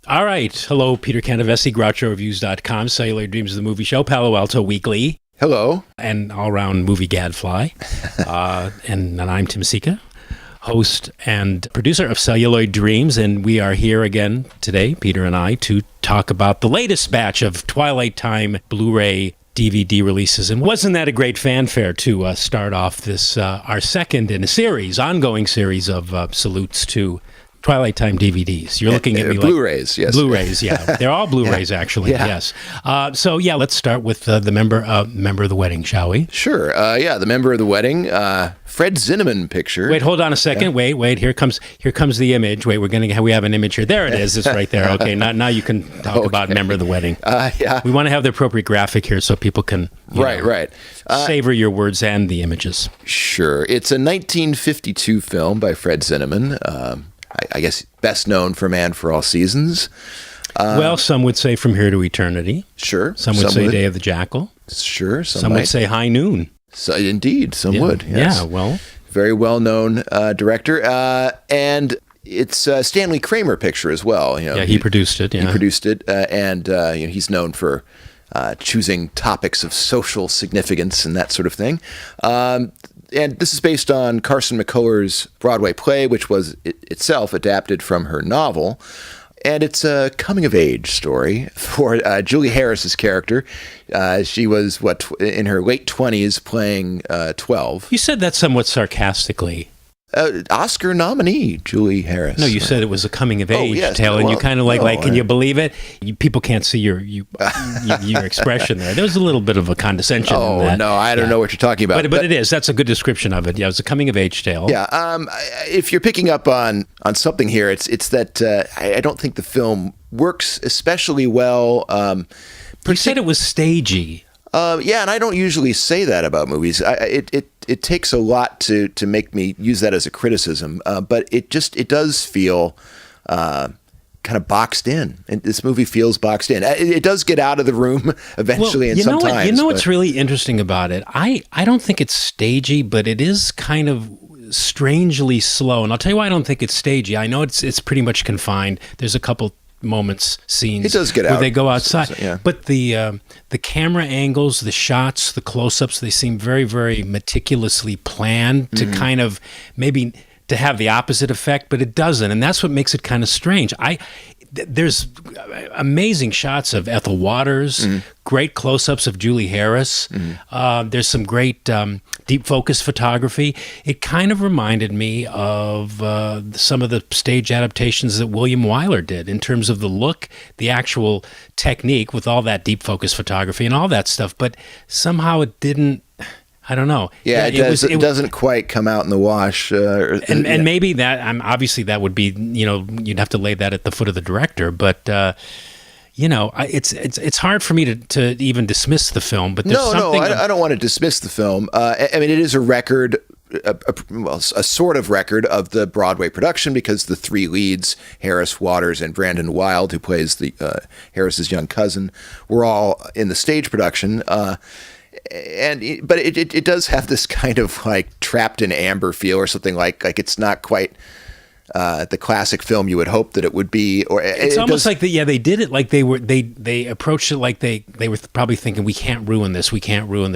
All right. Hello, Peter Canavese, GrouchoReviews.com, Celluloid Dreams of the Movie Show, Palo Alto Weekly. Hello. And all-around movie gadfly. And I'm Tim Sika, host and producer of Celluloid Dreams, and we are here again today, Peter and I, to talk about the latest batch of Twilight Time Blu-ray DVD releases. And wasn't that a great fanfare to start off this, our second in a series, ongoing series of salutes to Twilight Time DVDs. You're looking at me like... Blu-rays, yes. Blu-rays, yeah. They're all Blu-rays, actually, yes. So, let's start with the member of the wedding, shall we? Sure. The member of the wedding, Fred Zinnemann picture. Wait, hold on a second. Yeah. Wait. Here comes the image. Wait, we have an image here. There it is. It's right there. Okay, now you can talk about member of the wedding. We want to have the appropriate graphic here so people can right. Savor your words and the images. Sure. It's a 1952 film by Fred Zinnemann. I guess best known for Man for All Seasons. Well, some would say From Here to Eternity. Sure. Some would say Day of the Jackal. Sure. Some would say High Noon. So, indeed, some would. Yes. Yeah, well. Very well-known director. And it's a Stanley Kramer picture as well. He produced it. Yeah. He produced it. And he's known for choosing topics of social significance and that sort of thing. And this is based on Carson McCullers' Broadway play, which was itself adapted from her novel. And it's a coming-of-age story for Julie Harris's character. She was, in her late 20s, playing 12. You said that somewhat sarcastically. Oscar nominee, Julie Harris. No, you said it was a coming-of-age tale, and you kind of can you believe it? People can't see your expression there. There was a little bit of a condescension in that. No, I don't know what you're talking about. But it is. That's a good description of it. Yeah, it was a coming-of-age tale. Yeah. If you're picking up on something here, it's that I don't think the film works especially well. You said it was stagey. And I don't usually say that about movies. It takes a lot to make me use that as a criticism, but it does feel kind of boxed in. And this movie feels boxed in. It does get out of the room eventually, and sometimes. You know what's really interesting about it? I don't think it's stagey, but it is kind of strangely slow. And I'll tell you why I don't think it's stagey. I know it's pretty much confined. There's a couple scenes it does get where out. They go outside, yeah. But the camera angles, the shots, the close-ups, they seem very, very meticulously planned to kind of maybe to have the opposite effect, but it doesn't, and that's what makes it kind of strange. There's amazing shots of Ethel Waters, great close-ups of Julie Harris. There's some great deep focus photography. It kind of reminded me of some of the stage adaptations that William Wyler did in terms of the look, the actual technique with all that deep focus photography and all that stuff. But somehow it didn't. I don't know. Yeah, it doesn't quite come out in the wash. And maybe that, obviously that would be, you'd have to lay that at the foot of the director. But, it's hard for me to even dismiss the film. But there's something. I don't want to dismiss the film. It is a record, a sort of record of the Broadway production, because the three leads, Harris, Waters, and Brandon Wilde, who plays the Harris's young cousin, were all in the stage production. But it does have this kind of like trapped in amber feel, or something like it's not quite the classic film you would hope that it would be. Or it's almost like they did it like they approached it like they were probably thinking, we can't ruin this.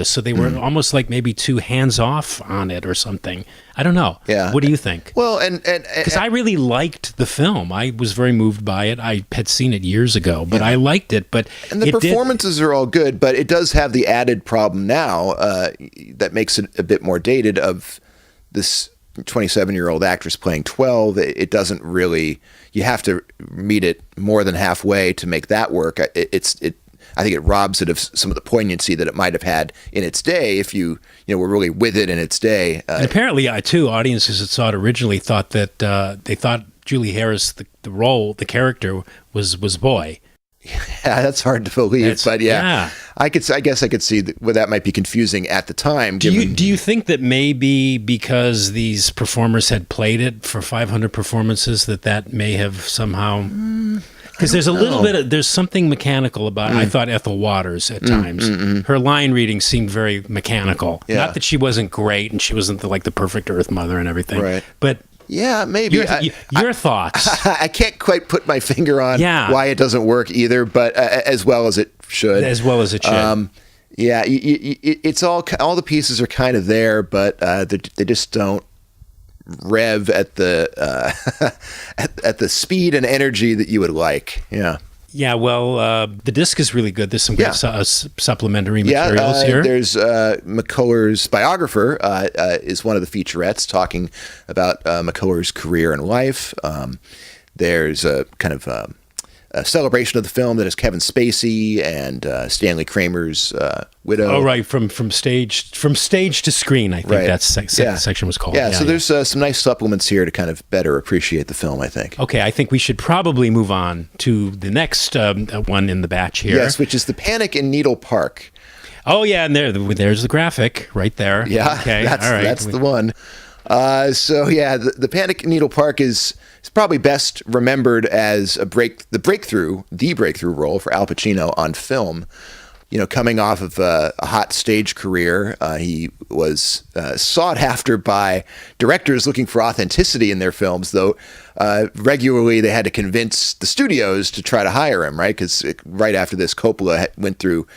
So they were almost like maybe too hands off on it or something. I don't know. Yeah. What do you think? Well, and because I really liked the film, I was very moved by it. I had seen it years ago, but I liked it. And the performances are all good, but it does have the added problem now that makes it a bit more dated, of this 27-year-old actress playing 12. It doesn't really. You have to meet it more than halfway to make that work. I think it robs it of some of the poignancy that it might have had in its day if you were really with it in its day. And apparently, audiences that saw it originally thought that they thought Julie Harris, the character, was boy. Yeah, that's hard to believe, but yeah. I guess I could see that might be confusing at the time. Do you think that maybe because these performers had played it for 500 performances that may have somehow? Because there's there's something mechanical about it. I thought Ethel Waters at times. Her line reading seemed very mechanical. Yeah. Not that she wasn't great and she wasn't the perfect Earth Mother and everything. Right. But Yeah, maybe. Your thoughts? I can't quite put my finger on why it doesn't work either, but as well as it should. As well as it should. Yeah, it's all the pieces are kind of there, but they just don't rev at the at the speed and energy that you would like. Yeah. Yeah, well, the disc is really good. There's some good supplementary materials here. There's McCullers' biographer is one of the featurettes talking about McCullers' career and life. There's a kind of a celebration of the film that is Kevin Spacey and Stanley Kramer's widow. Oh, right, from stage to screen, I think that section was called. Yeah, so there's some nice supplements here to kind of better appreciate the film, I think. Okay, I think we should probably move on to the next one in the batch here. Yes, which is The Panic in Needle Park. Oh, yeah, and there's the graphic right there. Yeah, okay, that's the one. The Panic in Needle Park is probably best remembered as the breakthrough role for Al Pacino on film. You know, coming off of a hot stage career, he was sought after by directors looking for authenticity in their films, though regularly they had to convince the studios to try to hire him, right? Because right after this, Coppola went through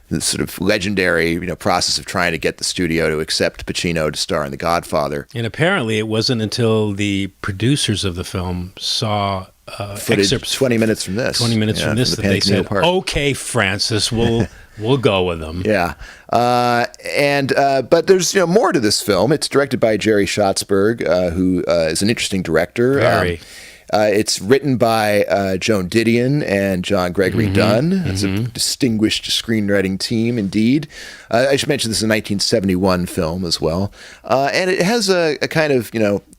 the sort of legendary, process of trying to get the studio to accept Pacino to star in The Godfather. And apparently it wasn't until the producers of the film saw footage, excerpts 20 minutes from this. 20 minutes from this, that they said, okay, Francis, we'll go with them. Yeah. But there's more to this film. It's directed by Jerry Schatzberg, who is an interesting director. Very. It's written by Joan Didion and John Gregory Dunn. It's a distinguished screenwriting team, indeed. I should mention this is a 1971 film as well. And it has a kind of,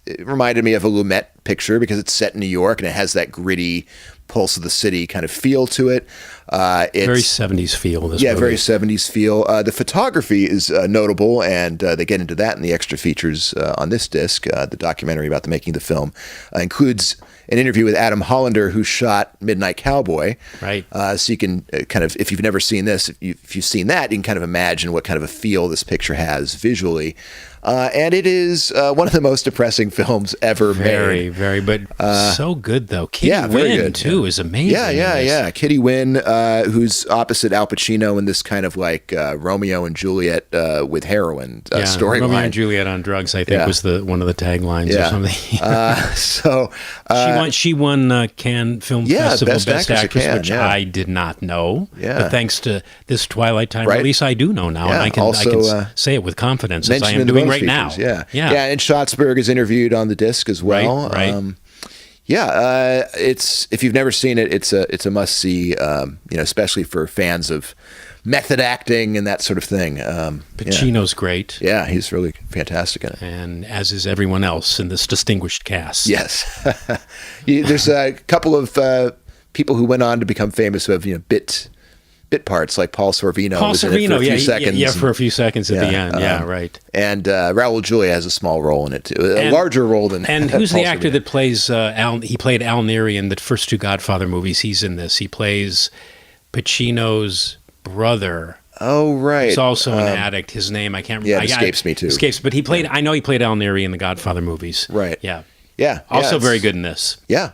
it reminded me of a Lumet picture because it's set in New York and it has that gritty pulse of the city kind of feel to it. It's very 70s feel. This movie. Very 70s feel. The photography is notable, and they get into that in the extra features on this disc. The documentary about the making of the film includes an interview with Adam Hollander, who shot Midnight Cowboy. Right. So you can kind of, if you've never seen this, if you've seen that, you can kind of imagine what kind of a feel this picture has visually. And it is one of the most depressing films ever made. Very, but so good, though. Kitty Wynn, too, is amazing. Yeah. Kitty Wynn, who's opposite Al Pacino in this kind of like Romeo and Juliet with heroin storyline. Romeo and Juliet on drugs, I think, was one of the taglines or something. She won Cannes Film Festival Best Actress, which I did not know. Yeah. But thanks to this Twilight Time release, I do know now, and I can say it with confidence, as I am doing right now. Yeah. And Schatzberg is interviewed on the disc as well. Right. It's, if you've never seen it, it's a must see. Especially for fans of method acting and that sort of thing. Pacino's great. Yeah, he's really fantastic in it, and as is everyone else in this distinguished cast. Yes, there's a couple of people who went on to become famous who have bit parts, like Paul Sorvino. For a few seconds at the end. Right. And Raul Julia has a small role in it too, a larger role than. And who's the actor that plays Al? He played Al Neri in the first two Godfather movies. He's in this. He plays Pacino's brother. Oh, right. He's also an addict. His name I can't remember. Yeah, it escapes me too. But he played. I know he played Al Neri in the Godfather movies. Right. Yeah. Also very good in this. Yeah.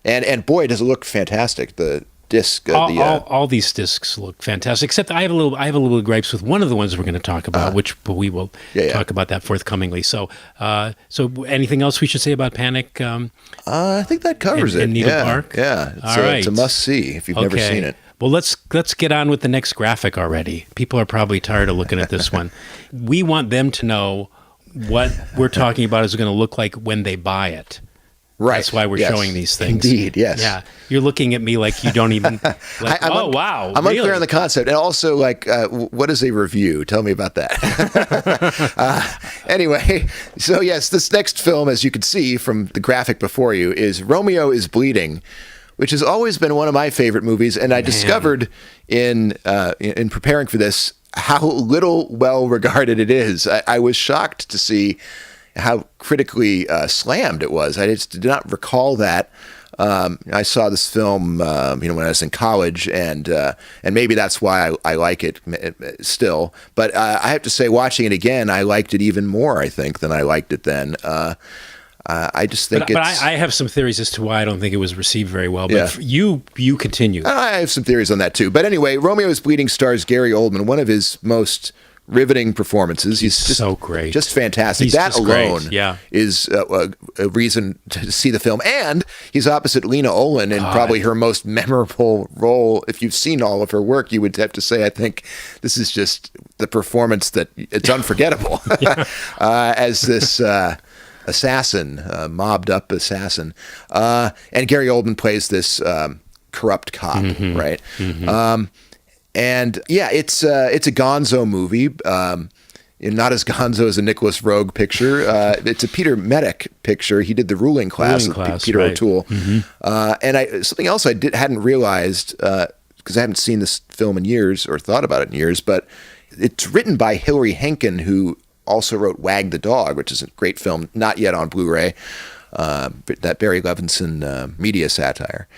And boy, does it look fantastic. The disc. All these discs look fantastic, except I have a little gripes with one of the ones we're going to talk about, which we will talk about that forthcomingly. So, anything else we should say about Panic? I think that covers it. In Needle Park. Yeah. It's a must see if you've never seen it. Well, let's get on with the next graphic already. People are probably tired of looking at this one. We want them to know what we're talking about is going to look like when they buy it. Right. That's why we're showing these things. Indeed, yes. Yeah. You're looking at me like you don't even... wow. I'm unclear on the concept. And also, what is a review? Tell me about that. Anyway, so yes, this next film, as you can see from the graphic before you, is Romeo is Bleeding, which has always been one of my favorite movies. And I discovered in preparing for this how little well-regarded it is. I was shocked to see how critically slammed it was. I just did not recall that. I saw this film, when I was in college, and maybe that's why I like it still. But I have to say, watching it again, I liked it even more, I think, than I liked it then. I just think but I have some theories as to why I don't think it was received very well. But you continue. I have some theories on that too. But anyway, Romeo is Bleeding stars Gary Oldman, one of his most riveting performances. He's just so great, just fantastic. That alone is a reason to see the film. And he's opposite Lena Olin in probably her most memorable role. If you've seen all of her work, you would have to say, I think this is just the performance that it's unforgettable as this assassin, mobbed up assassin. And Gary Oldman plays this corrupt cop, right? And yeah, it's a gonzo movie. Not as gonzo as a Nicholas Roeg picture. It's a Peter Medic picture. He did The Ruling Class with Peter O'Toole. And something else I hadn't realized, because I haven't seen this film in years or thought about it in years, but it's written by Hilary Henkin, who also wrote Wag the Dog, which is a great film, not yet on Blu-ray, that Barry Levinson media satire.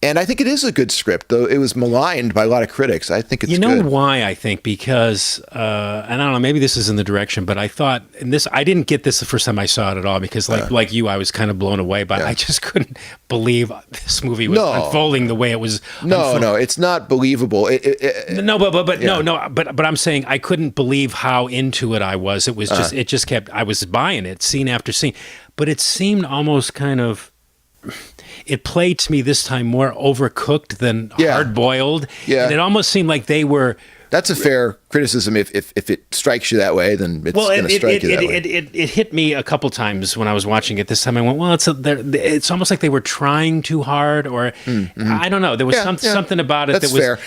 And I think it is a good script, though it was maligned by a lot of critics. I think it's good. You know why, I think? Because, and I don't know, maybe this is in the direction, but I thought, I didn't get this the first time I saw it at all, because like you, I was kind of blown away, but I just couldn't believe this movie was unfolding the way it was. No, it's not believable. But I'm saying I couldn't believe how into it I was. It was it just kept, I was buying it scene after scene, but it seemed almost kind of, it played to me this time more overcooked than hard-boiled. Yeah. And it almost seemed like they were... That's a fair criticism. If it strikes you that way, then it's going to strike you that way. It hit me a couple times when I was watching it this time. I went, well, it's almost like they were trying too hard, or I don't know. There was something about it that was fair.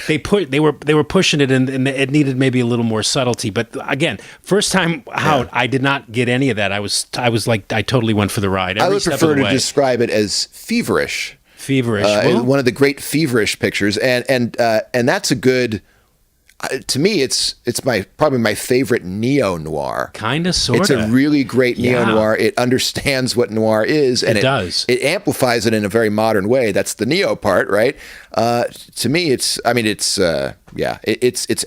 They were pushing it, and it needed maybe a little more subtlety. But again, first time out, I did not get any of that. I was like, I totally went for the ride. I would prefer to describe it as feverish. One of the great feverish pictures, and that's a good. To me, it's probably my favorite neo-noir. Kind of, sort of. It's a really great neo-noir. It understands what noir is, and it does. It amplifies it in a very modern way. That's the neo part, right? To me, it's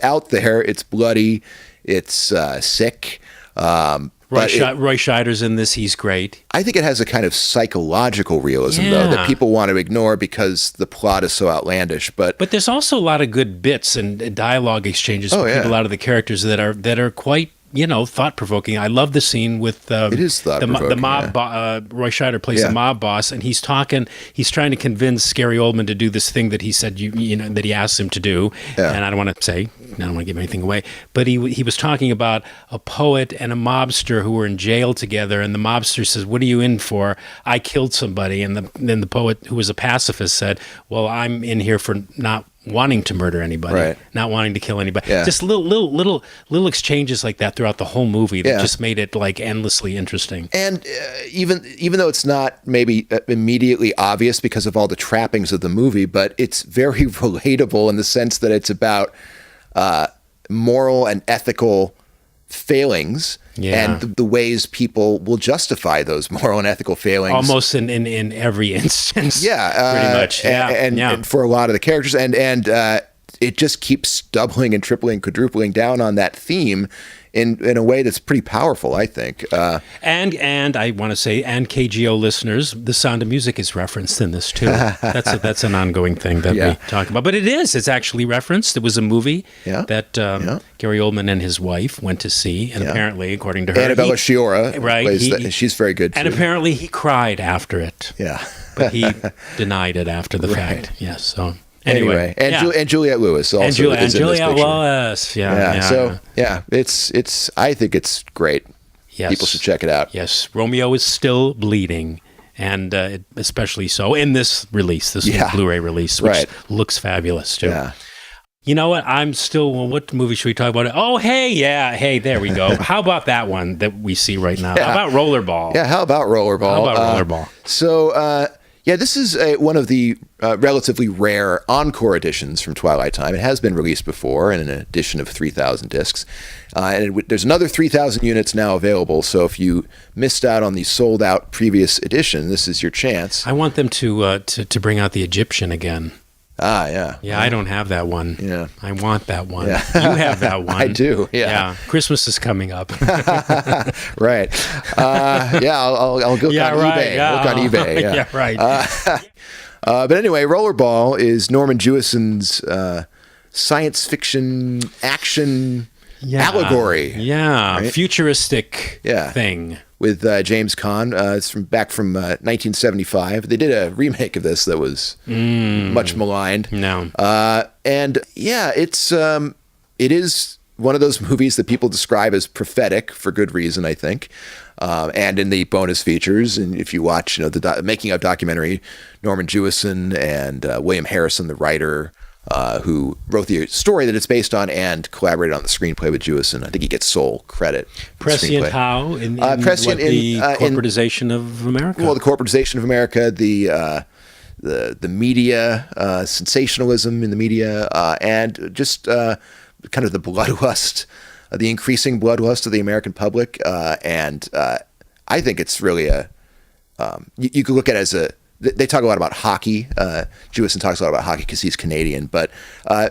out there. It's bloody. It's sick. Roy Scheider's in this. He's great. I think it has a kind of psychological realism, though, that people want to ignore because the plot is so outlandish. But there's also a lot of good bits and dialogue exchanges with people out of the characters that are quite, thought-provoking. I love the scene with it is thought-provoking, the mob. Roy Scheider plays the mob boss, and he's trying to convince Gary Oldman to do this thing that he said that he asked him to do. Yeah. And I don't want to give anything away, but he was talking about a poet and a mobster who were in jail together, and the mobster says, "What are you in for?" "I killed somebody." And then the poet, who was a pacifist, said, "Well, I'm in here for not wanting to murder anybody, not wanting to kill anybody." Just little exchanges like that throughout the whole movie that just made it like endlessly interesting. And even though it's not maybe immediately obvious because of all the trappings of the movie, but it's very relatable in the sense that it's about moral and ethical failings and the ways people will justify those moral and ethical failings. Almost in every instance. Pretty much. And for a lot of the characters. And it just keeps doubling and tripling, quadrupling down on that theme in a way that's pretty powerful, I think. And I want to say, and KGO listeners, The Sound of Music is referenced in this too. That's an ongoing thing that we talk about. But it's actually referenced. It was a movie that Gary Oldman and his wife went to see, and apparently, according to her, Annabella Sciorra, she's very good too. And apparently he cried after it. Yeah. But he denied it after the fact. Yes, so... Anyway, and Juliette Lewis also. And Juliette Lewis, it's. I think it's great. Yes. People should check it out. Yes, Romeo is still bleeding, and especially so in this release, this Blu-ray release, which looks fabulous too. Yeah. You know what? What movie should we talk about? Oh, hey, there we go. How about that one that we see right now? How about Rollerball? Yeah, how about Rollerball? This is one of the relatively rare encore editions from Twilight Time. It has been released before in an edition of 3,000 discs. There's another 3,000 units now available, so if you missed out on the sold-out previous edition, this is your chance. I want them to bring out the Egyptian again. Ah, yeah. Yeah, I don't have that one. Yeah. I want that one. Yeah. You have that one. I do, yeah. Christmas is coming up. Right. I'll go Yeah, on right. eBay. Yeah. Look on eBay. Yeah, Yeah, right. But anyway, Rollerball is Norman Jewison's science fiction action allegory. Yeah, right? Futuristic thing. With James Caan. It's back from 1975. They did a remake of this that was much maligned. No. It is one of those movies that people describe as prophetic for good reason, I think. And in the bonus features, and if you watch, the making of documentary, Norman Jewison and William Harrison, the writer, who wrote the story that it's based on and collaborated on the screenplay with Jewison. I think he gets sole credit. Prescient how? In Prescient the corporatization of America? Well, the corporatization of America, the media, sensationalism in the media, and just kind of the bloodlust, the increasing bloodlust of the American public. And I think it's really you could look at it as they talk a lot about hockey. Jewison talks a lot about hockey because he's Canadian, but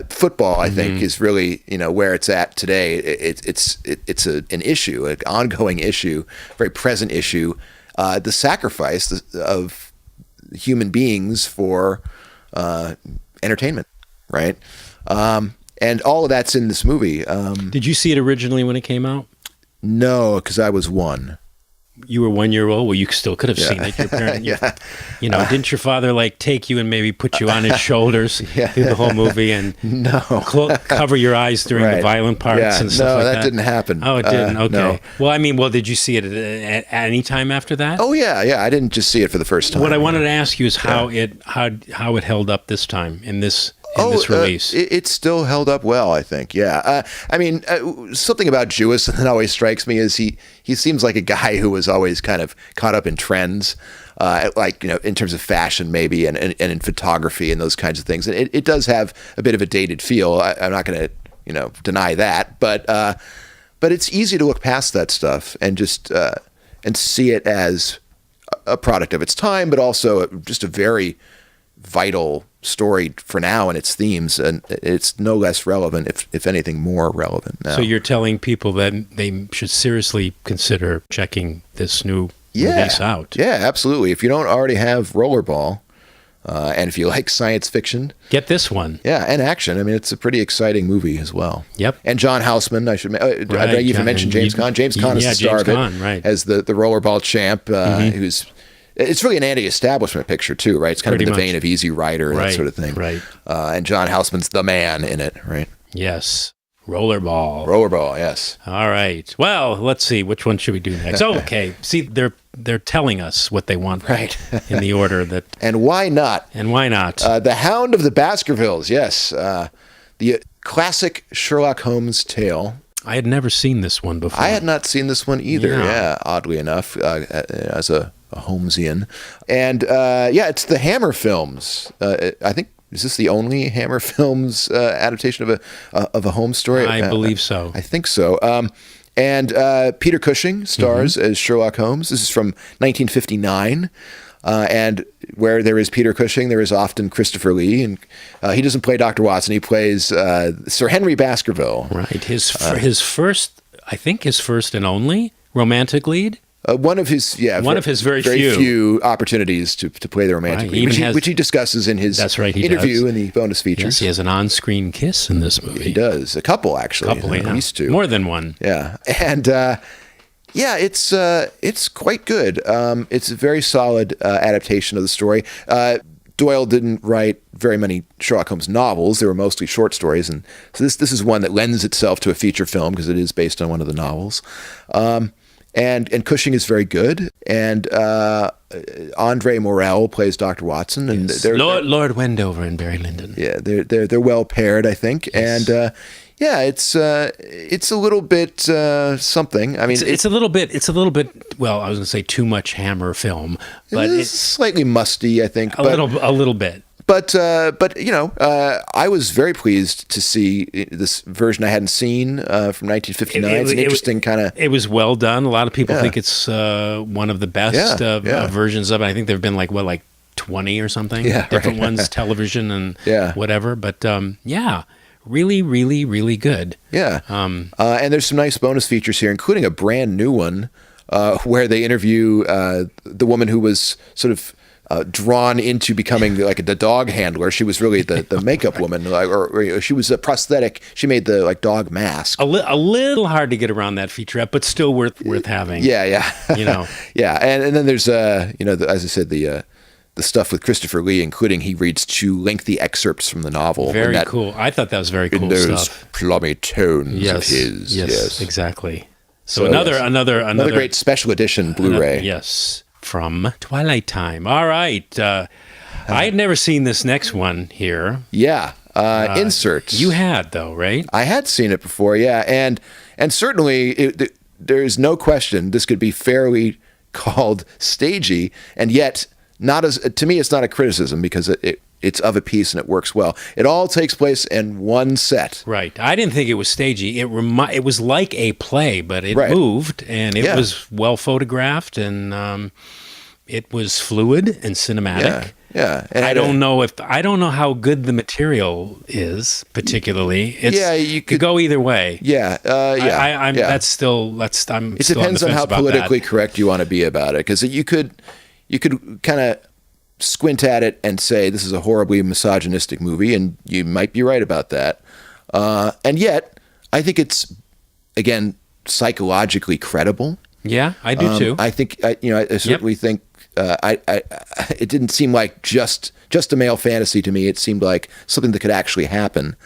football, I think, is really where it's at today. It's an issue, an ongoing issue, very present issue. The sacrifice of human beings for entertainment, right? And all of that's in this movie. Did you see it originally when it came out? No, because I was 1. You were 1 year old. Well, you still could have seen it. Your parent, didn't your father take you and maybe put you on his shoulders through the whole movie and cover your eyes during the violent parts and stuff like that? No, that didn't happen. Oh, it didn't. Okay. No. Well, did you see it at any time after that? Oh yeah. I didn't just see it for the first time. What I wanted to ask you is how it held up this time in this release. It still held up well, I think. Yeah. Something about Jewison that always strikes me is he seems like a guy who was always kind of caught up in trends, in terms of fashion maybe and in photography and those kinds of things. And it does have a bit of a dated feel. I'm not going to, deny that, but it's easy to look past that stuff and just and see it as a product of its time, but also just a very vital story for now and its themes, and it's no less relevant, if anything more relevant now. So you're telling people that they should seriously consider checking this new release out. Yeah, absolutely. If you don't already have Rollerball, and if you like science fiction, get this one. Yeah, and action. It's a pretty exciting movie as well. Yep. And John Houseman, I even mentioned James Caan. James Caan is the star of it, as the Rollerball champ, who's... It's really an anti-establishment picture too, right? It's kind of in the vein of Easy Rider, that sort of thing. Right. And John Houseman's the man in it, right? Yes. Rollerball. Rollerball, yes. All right. Well, let's see. Which one should we do next? Okay. See, they're telling us what they want, right? In the order that. And why not? The Hound of the Baskervilles, yes. The classic Sherlock Holmes tale. I had never seen this one before. I had not seen this one either. Yeah, oddly enough, as a Holmesian. And it's the Hammer films. I think, is this the only Hammer films adaptation of a Holmes story? I believe so. I think so. And Peter Cushing stars as Sherlock Holmes. This is from 1959. And where there is Peter Cushing, there is often Christopher Lee, and he doesn't play Dr. Watson. He plays Sir Henry Baskerville. Right. His first and only romantic lead. One of his very few opportunities to play the romantic lead, which he discusses in his interview in the bonus features. Yes, he has an on-screen kiss in this movie. He does. A couple, actually. At least 2. More than one. Yeah. And it's quite good. It's a very solid adaptation of the story. Doyle didn't write very many Sherlock Holmes novels. They were mostly short stories, and so this is one that lends itself to a feature film because it is based on one of the novels. And Cushing is very good, and Andre Morell plays Dr. Watson, and Lord Wendover and Barry Lyndon. Yeah, they're well paired, I think, and it's a little bit something. It's a little bit. Well, I was going to say too much Hammer film, but it's slightly musty, I think. A little bit. But I was very pleased to see this version I hadn't seen from 1959. It's an interesting kind of... It was well done. A lot of people think it's one of the best versions of it. I think there have been 12 20 or something. Yeah, different right. ones, television and Yeah. whatever. But yeah, really, really, really good. Yeah. And there's some nice bonus features here, including a brand new one where they interview the woman who was sort of drawn into becoming like the dog handler. She was really the makeup woman, or she was a prosthetic. She made the like dog mask. A little hard to get around that featurette, but still worth having. Yeah. You know. Yeah. And then there's, as I said, the stuff with Christopher Lee, including he reads 2 lengthy excerpts from the novel. Very cool. I thought that was very cool in those stuff. plummy tones of his. Yes, exactly. So another great special edition Blu-ray. Yes, from Twilight Time. All right. I had never seen this next one here. Yeah. Inserts. You had, though, right? I had seen it before, yeah. And certainly there's no question this could be fairly called stagey, and yet not as, to me, it's not a criticism because it's of a piece and it works well. It all takes place in one set. Right. I didn't think it was stagey. It was like a play, but it moved, and it was well photographed, and it was fluid and cinematic. Yeah. And I don't know how good the material is particularly. You could go either way. Yeah. I'm It still depends on how politically correct you want to be about it, because you could kind of squint at it and say this is a horribly misogynistic movie, and you might be right about that. And yet, I think it's, again, psychologically credible. Yeah, I do too. I think I certainly think it didn't seem like just a male fantasy to me. It seemed like something that could actually happen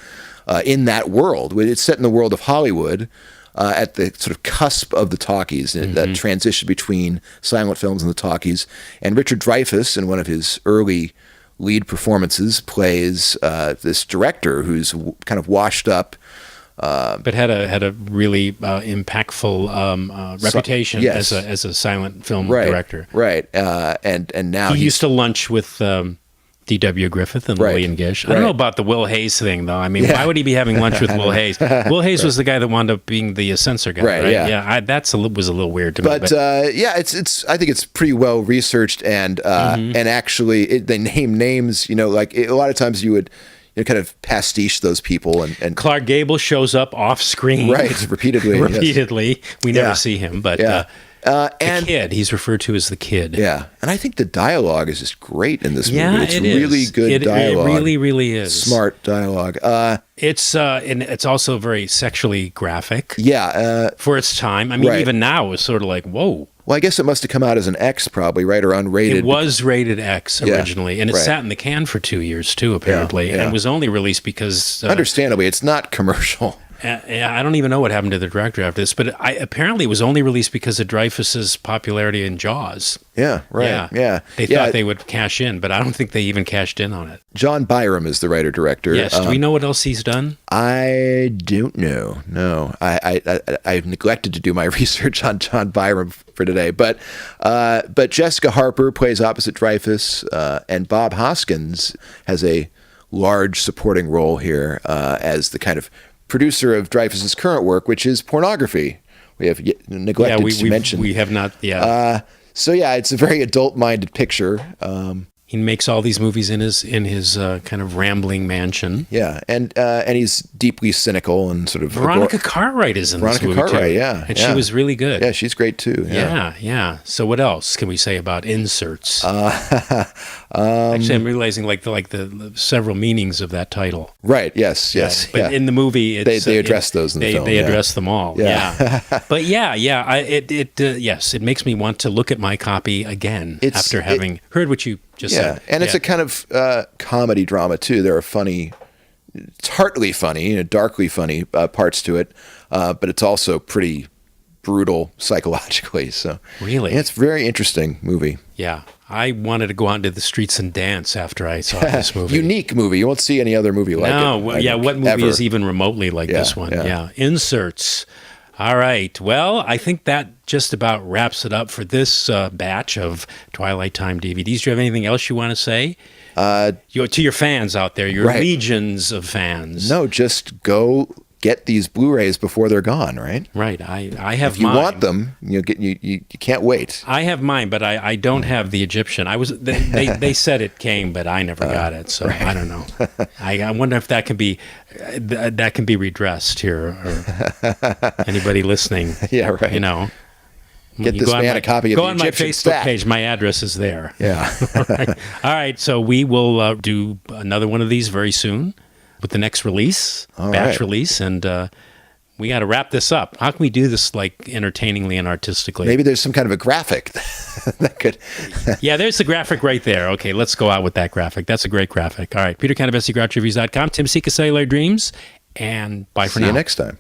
in that world. It's set in the world of Hollywood. At the sort of cusp of the talkies, and that transition between silent films and the talkies. And Richard Dreyfuss, in one of his early lead performances, plays this director who's kind of washed up, but had a really impactful reputation as a silent film director. Right, and now he used to lunch with D.W. Griffith and Lillian Gish. I don't know about the Will Hayes thing, though. I mean, why would he be having lunch with Will Hayes? Will Hayes was the guy that wound up being the censor guy, right? Yeah, that was a little weird to me. But it's. I think it's pretty well researched, and actually, they name names. Like a lot of times you would kind of pastiche those people, and Clark Gable shows up off screen, right, repeatedly. Yes. We never see him, but. And the kid, he's referred to as the kid. Yeah, and I think the dialogue is just great in this movie. It's it really is. Good dialogue. It really, really is. Smart dialogue. And it's also very sexually graphic. Yeah. For its time. I mean, even now it's sort of like, whoa. Well, I guess it must have come out as an X probably, right, or unrated. It was rated X originally, and it sat in the can for 2 years too, apparently, and was only released because... understandably, it's not commercial. I don't even know what happened to the director after this, but apparently it was only released because of Dreyfuss's popularity in Jaws. Yeah, right. Yeah. They thought they would cash in, but I don't think they even cashed in on it. John Byram is the writer-director. Yes. Do we know what else he's done? I don't know. No. I've neglected to do my research on John Byram for today. But Jessica Harper plays opposite Dreyfuss, and Bob Hoskins has a large supporting role here as the kind of producer of Dreyfuss's current work, which is pornography. We have neglected to mention. We have not, so it's a very adult-minded picture. He makes all these movies in his kind of rambling mansion. Yeah, and he's deeply cynical and sort of... Veronica Cartwright is in this movie, Cartwright, too. Yeah. And she was really good. Yeah, she's great, too. Yeah. So what else can we say about inserts? Actually, I'm realizing like the several meanings of that title. Right, yes. But in the movie, they address those in the film. They address them all, But it makes me want to look at my copy again after having heard what you just said. And it's a kind of comedy drama, too. There are it's heartily funny, darkly funny parts to it, but it's also pretty brutal psychologically. So really, it's a very interesting movie. Yeah, I wanted to go out into the streets and dance after I saw this movie. Unique movie. You won't see any other movie like it. No, what movie is even remotely like this one? Yeah, Inserts. All right. Well, I think that just about wraps it up for this batch of Twilight Time DVDs. Do you have anything else you want to say? To your fans out there, your legions of fans. No, just go get these Blu-rays before they're gone, right? Right. I have If you mine. want them, you can't wait. I have mine, but I don't have the Egyptian. They said it came, but I never got it, so right. I don't know. I wonder if that can be redressed here, or anybody listening. Yeah, right. You know, Get this man a copy of the Egyptian Go on my Facebook stack. page. My address is there. Yeah. All right. So we will do another one of these very soon with the next release, batch release, and we got to wrap this up. How can we do this like entertainingly and artistically? Maybe there's some kind of a graphic that could. Yeah, there's the graphic right there. Okay, let's go out with that graphic. That's a great graphic. All right, Peter Canavese, GrouchoReviews.com, Tim Sika, Celluloid Dreams, and bye for now. See you next time.